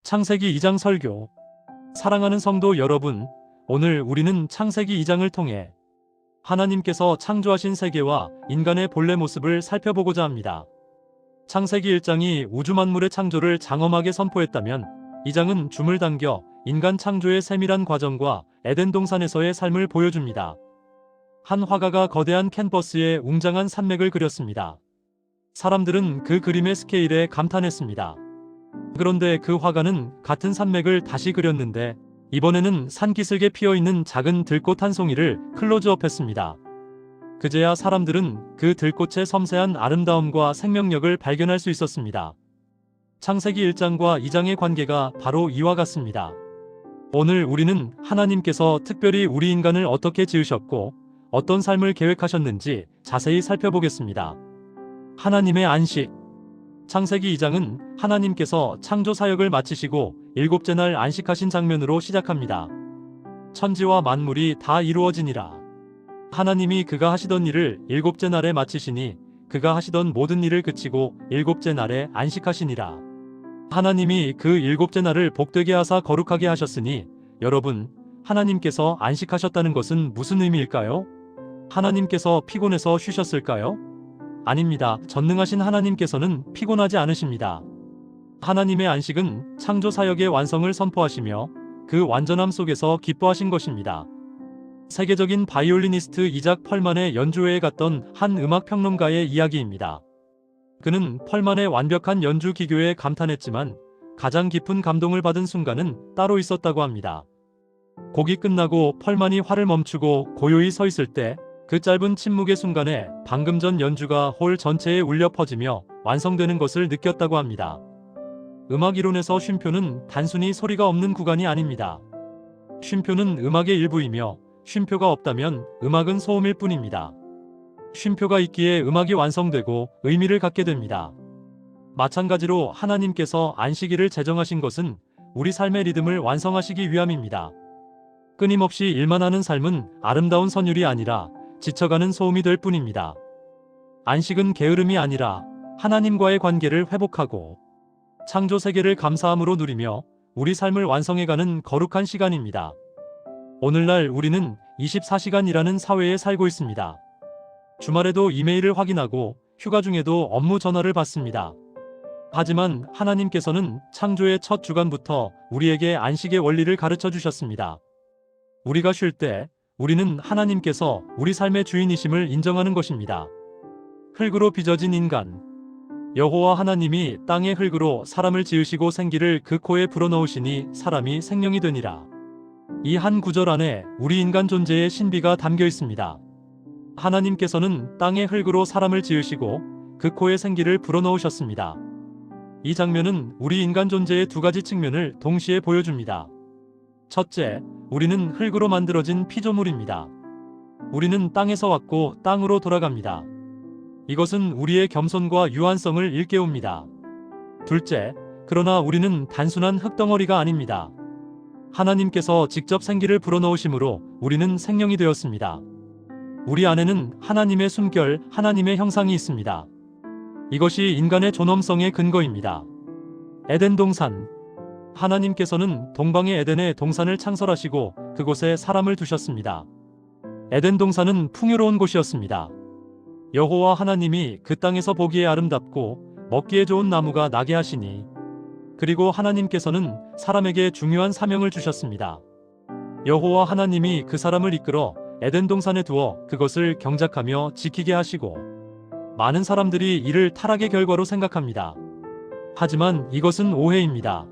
창세기 2장 설교. 사랑하는 성도 여러분, 오늘 우리는 창세기 2장을 통해 하나님께서 창조하신 세계와 인간의 본래 모습을 살펴보고자 합니다. 창세기 1장이 우주 만물의 창조를 장엄하게 선포했다면 2장은 줌을 당겨 인간 창조의 세밀한 과정과 에덴 동산에서의 삶을 보여줍니다. 한 화가가 거대한 캔버스에 웅장한 산맥을 그렸습니다. 사람들은 그 그림의 스케일에 감탄했습니다. 그런데 그 화가는 같은 산맥을 다시 그렸는데 이번에는 산기슭에 피어있는 작은 들꽃 한 송이를 클로즈업했습니다. 그제야 사람들은 그 들꽃의 섬세한 아름다움과 생명력을 발견할 수 있었습니다. 창세기 1장과 2장의 관계가 바로 이와 같습니다. 오늘 우리는 하나님께서 특별히 우리 인간을 어떻게 지으셨고 어떤 삶을 계획하셨는지 자세히 살펴보겠습니다. 하나님의 안식. 창세기 2장은 하나님께서 창조 사역을 마치시고 일곱째 날 안식하신 장면으로 시작합니다. 천지와 만물이 다 이루어지니라. 하나님이 그가 하시던 일을 일곱째 날에 마치시니 그가 하시던 모든 일을 그치고 일곱째 날에 안식하시니라. 하나님이 그 일곱째 날을 복되게 하사 거룩하게 하셨으니 여러분, 하나님께서 안식하셨다는 것은 무슨 의미일까요? 하나님께서 피곤해서 쉬셨을까요? 아닙니다. 전능하신 하나님께서는 피곤하지 않으십니다. 하나님의 안식은 창조 사역의 완성을 선포하시며 그 완전함 속에서 기뻐하신 것입니다. 세계적인 바이올리니스트 이작 펄만의 연주회에 갔던 한 음악평론가의 이야기입니다. 그는 펄만의 완벽한 연주 기교에 감탄했지만 가장 깊은 감동을 받은 순간은 따로 있었다고 합니다. 곡이 끝나고 펄만이 화를 멈추고 고요히 서 있을 때 그 짧은 침묵의 순간에 방금 전 연주가 홀 전체에 울려 퍼지며 완성되는 것을 느꼈다고 합니다. 음악 이론에서 쉼표는 단순히 소리가 없는 구간이 아닙니다. 쉼표는 음악의 일부이며 쉼표가 없다면 음악은 소음일 뿐입니다. 쉼표가 있기에 음악이 완성되고 의미를 갖게 됩니다. 마찬가지로 하나님께서 안식일을 제정하신 것은 우리 삶의 리듬을 완성하시기 위함입니다. 끊임없이 일만 하는 삶은 아름다운 선율이 아니라 지쳐가는 소음이 될 뿐입니다. 안식은 게으름이 아니라 하나님과의 관계를 회복하고 창조 세계를 감사함으로 누리며 우리 삶을 완성해가는 거룩한 시간입니다. 오늘날 우리는 24시간 일하는 사회에 살고 있습니다. 주말에도 이메일을 확인하고 휴가 중에도 업무 전화를 받습니다. 하지만 하나님께서는 창조의 첫 주간부터 우리에게 안식의 원리를 가르쳐 주셨습니다. 우리가 쉴 때 우리는 하나님께서 우리 삶의 주인이심을 인정하는 것입니다. 흙으로 빚어진 인간. 여호와 하나님이 땅의 흙으로 사람을 지으시고 생기를 그 코에 불어넣으시니 사람이 생명이 되니라. 이 한 구절 안에 우리 인간 존재의 신비가 담겨 있습니다. 하나님께서는 땅의 흙으로 사람을 지으시고 그 코에 생기를 불어넣으셨습니다. 이 장면은 우리 인간 존재의 두 가지 측면을 동시에 보여줍니다. 첫째, 우리는 흙으로 만들어진 피조물입니다. 우리는 땅에서 왔고 땅으로 돌아갑니다. 이것은 우리의 겸손과 유한성을 일깨웁니다. 둘째, 그러나 우리는 단순한 흙덩어리가 아닙니다. 하나님께서 직접 생기를 불어넣으심으로 우리는 생명이 되었습니다. 우리 안에는 하나님의 숨결, 하나님의 형상이 있습니다. 이것이 인간의 존엄성의 근거입니다. 에덴 동산. 하나님께서는 동방의 에덴에 동산을 창설하시고 그곳에 사람을 두셨습니다. 에덴 동산은 풍요로운 곳이었습니다. 여호와 하나님이 그 땅에서 보기에 아름답고 먹기에 좋은 나무가 나게 하시니 그리고 하나님께서는 사람에게 중요한 사명을 주셨습니다. 여호와 하나님이 그 사람을 이끌어 에덴 동산에 두어 그것을 경작하며 지키게 하시고 많은 사람들이 이를 타락의 결과로 생각합니다. 하지만 이것은 오해입니다.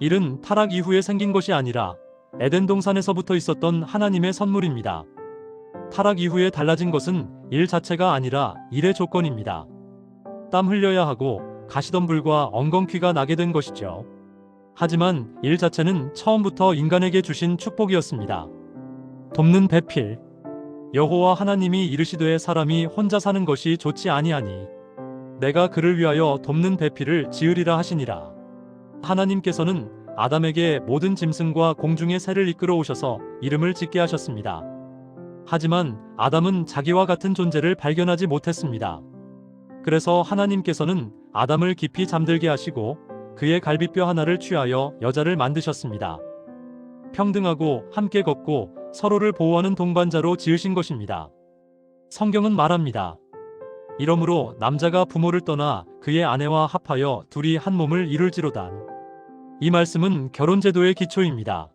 일은 타락 이후에 생긴 것이 아니라 에덴 동산에서부터 있었던 하나님의 선물입니다. 타락 이후에 달라진 것은 일 자체가 아니라 일의 조건입니다. 땀 흘려야 하고 가시덤불과 엉겅퀴가 나게 된 것이죠. 하지만 일 자체는 처음부터 인간에게 주신 축복이었습니다. 돕는 배필. 여호와 하나님이 이르시되 사람이 혼자 사는 것이 좋지 아니하니 내가 그를 위하여 돕는 배필을 지으리라 하시니라. 하나님께서는 아담에게 모든 짐승과 공중의 새를 이끌어 오셔서 이름을 짓게 하셨습니다. 하지만 아담은 자기와 같은 존재를 발견하지 못했습니다. 그래서 하나님께서는 아담을 깊이 잠들게 하시고 그의 갈비뼈 하나를 취하여 여자를 만드셨습니다. 평등하고 함께 걷고 서로를 보호하는 동반자로 지으신 것입니다. 성경은 말합니다. 이러므로 남자가 부모를 떠나 그의 아내와 합하여 둘이 한 몸을 이룰지로다. 이 말씀은 결혼제도의 기초입니다.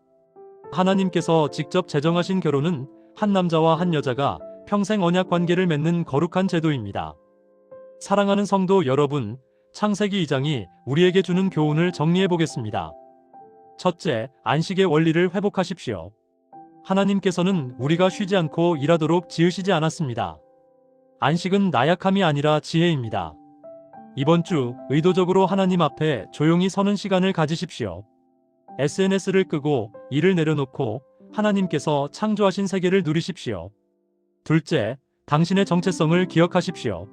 하나님께서 직접 제정하신 결혼은 한 남자와 한 여자가 평생 언약 관계를 맺는 거룩한 제도입니다. 사랑하는 성도 여러분, 창세기 2장이 우리에게 주는 교훈을 정리해 보겠습니다. 첫째, 안식의 원리를 회복하십시오. 하나님께서는 우리가 쉬지 않고 일하도록 지으시지 않았습니다. 안식은 나약함이 아니라 지혜입니다. 이번 주 의도적으로 하나님 앞에 조용히 서는 시간을 가지십시오. SNS를 끄고 일을 내려놓고 하나님께서 창조하신 세계를 누리십시오. 둘째, 당신의 정체성을 기억하십시오.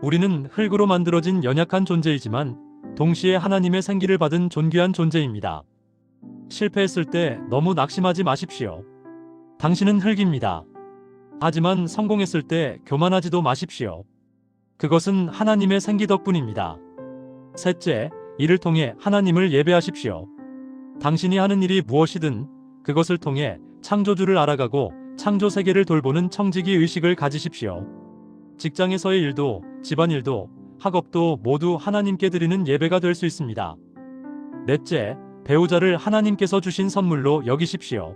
우리는 흙으로 만들어진 연약한 존재이지만 동시에 하나님의 생기를 받은 존귀한 존재입니다. 실패했을 때 너무 낙심하지 마십시오. 당신은 흙입니다. 하지만 성공했을 때 교만하지도 마십시오. 그것은 하나님의 생기 덕분입니다. 셋째, 이를 통해 하나님을 예배하십시오. 당신이 하는 일이 무엇이든 그것을 통해 창조주를 알아가고 창조 세계를 돌보는 청지기 의식을 가지십시오. 직장에서의 일도, 집안일도, 학업도 모두 하나님께 드리는 예배가 될 수 있습니다. 넷째, 배우자를 하나님께서 주신 선물로 여기십시오.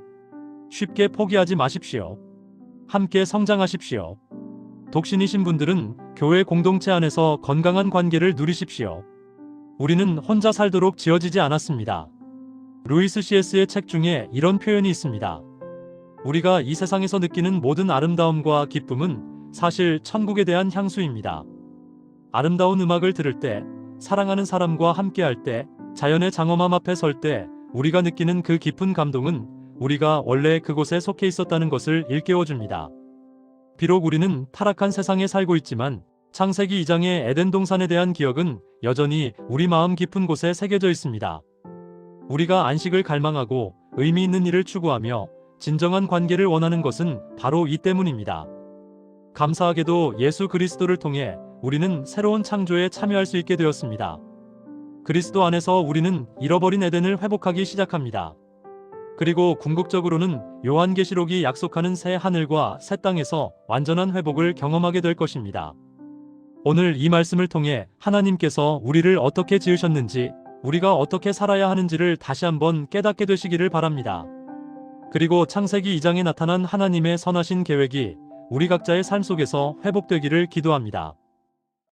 쉽게 포기하지 마십시오. 함께 성장하십시오. 독신이신 분들은 교회 공동체 안에서 건강한 관계를 누리십시오. 우리는 혼자 살도록 지어지지 않았습니다. 루이스 C.S의 책 중에 이런 표현이 있습니다. 우리가 이 세상에서 느끼는 모든 아름다움과 기쁨은 사실 천국에 대한 향수입니다. 아름다운 음악을 들을 때, 사랑하는 사람과 함께할 때, 자연의 장엄함 앞에 설 때 우리가 느끼는 그 깊은 감동은 우리가 원래 그곳에 속해 있었다는 것을 일깨워줍니다. 비록 우리는 타락한 세상에 살고 있지만 창세기 2장의 에덴 동산에 대한 기억은 여전히 우리 마음 깊은 곳에 새겨져 있습니다. 우리가 안식을 갈망하고 의미 있는 일을 추구하며 진정한 관계를 원하는 것은 바로 이 때문입니다. 감사하게도 예수 그리스도를 통해 우리는 새로운 창조에 참여할 수 있게 되었습니다. 그리스도 안에서 우리는 잃어버린 에덴을 회복하기 시작합니다. 그리고 궁극적으로는 요한계시록이 약속하는 새 하늘과 새 땅에서 완전한 회복을 경험하게 될 것입니다. 오늘 이 말씀을 통해 하나님께서 우리를 어떻게 지으셨는지, 우리가 어떻게 살아야 하는지를 다시 한번 깨닫게 되시기를 바랍니다. 그리고 창세기 2장에 나타난 하나님의 선하신 계획이 우리 각자의 삶 속에서 회복되기를 기도합니다.